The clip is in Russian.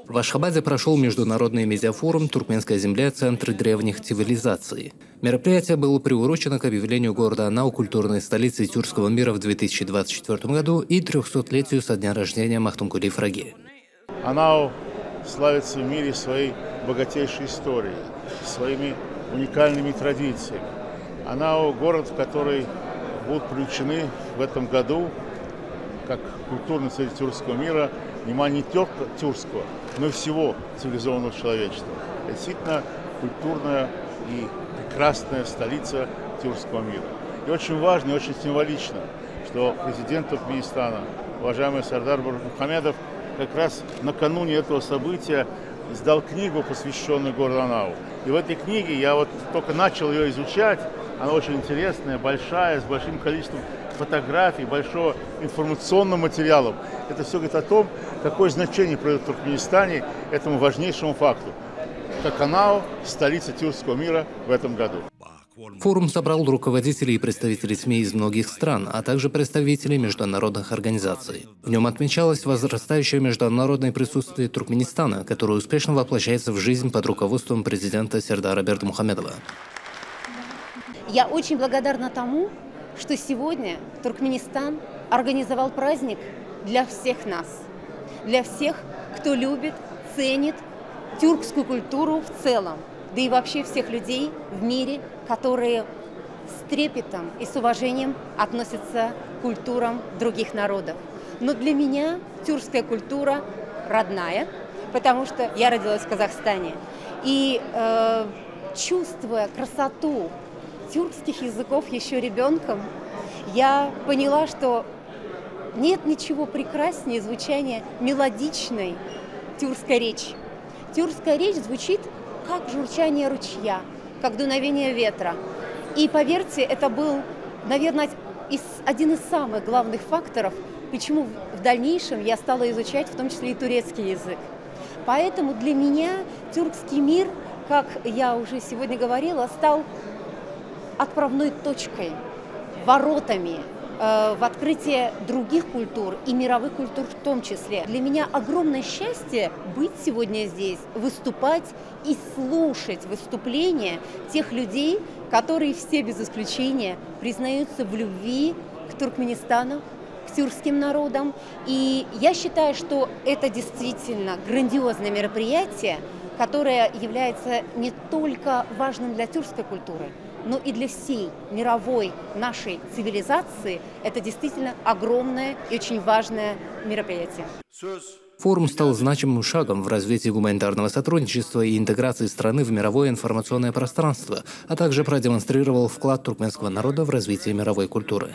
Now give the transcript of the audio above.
В Ашхабаде прошел международный медиафорум «Туркменская земля. Центр древних цивилизаций». Мероприятие было приурочено к объявлению города Анау культурной столицей тюркского мира в 2024 году и 300-летию со дня рождения Махтумкули Фраги. Анау славится в мире своей богатейшей историей, своими уникальными традициями. Анау – город, в который будут привлечены в этом году, как культурный центр тюркского мира, внимание не только тюркского, но и всего цивилизованного человечества. Это действительно культурная и прекрасная столица тюркского мира. И очень важно, и очень символично, что президент Туркменистана, уважаемый Сардар Мухамедов, как раз накануне этого события издал книгу, посвященную городу Анау. И в этой книге я вот только начал ее изучать. Она очень интересная, большая, с большим количеством фотографий, большого информационного материала. Это все говорит о том, какое значение придает в Туркменистане этому важнейшему факту. Как Анау – столица тюркского мира в этом году. Форум собрал руководителей и представителей СМИ из многих стран, а также представителей международных организаций. В нем отмечалось возрастающее международное присутствие Туркменистана, которое успешно воплощается в жизнь под руководством президента Сердара Бердымухамедова. Я очень благодарна тому, что сегодня Туркменистан организовал праздник для всех нас, для всех, кто любит, ценит тюркскую культуру в целом, да и вообще всех людей в мире, которые с трепетом и с уважением относятся к культурам других народов. Но для меня тюркская культура родная, потому что я родилась в Казахстане. И чувствуя красоту тюркских языков еще ребенком, я поняла, что нет ничего прекраснее звучания мелодичной тюркской речи. Тюркская речь звучит как журчание ручья, как дуновение ветра. И поверьте, это был, наверное, один из самых главных факторов, почему в дальнейшем я стала изучать в том числе и турецкий язык. Поэтому для меня тюркский мир, как я уже сегодня говорила, стал отправной точкой, воротами в открытие других культур и мировых культур в том числе. Для меня огромное счастье быть сегодня здесь, выступать и слушать выступления тех людей, которые все без исключения признаются в любви к Туркменистану, к тюркским народам. И я считаю, что это действительно грандиозное мероприятие, которое является не только важным для тюркской культуры, но и для всей мировой нашей цивилизации. Это действительно огромное и очень важное мероприятие. Форум стал значимым шагом в развитии гуманитарного сотрудничества и интеграции страны в мировое информационное пространство, а также продемонстрировал вклад туркменского народа в развитие мировой культуры.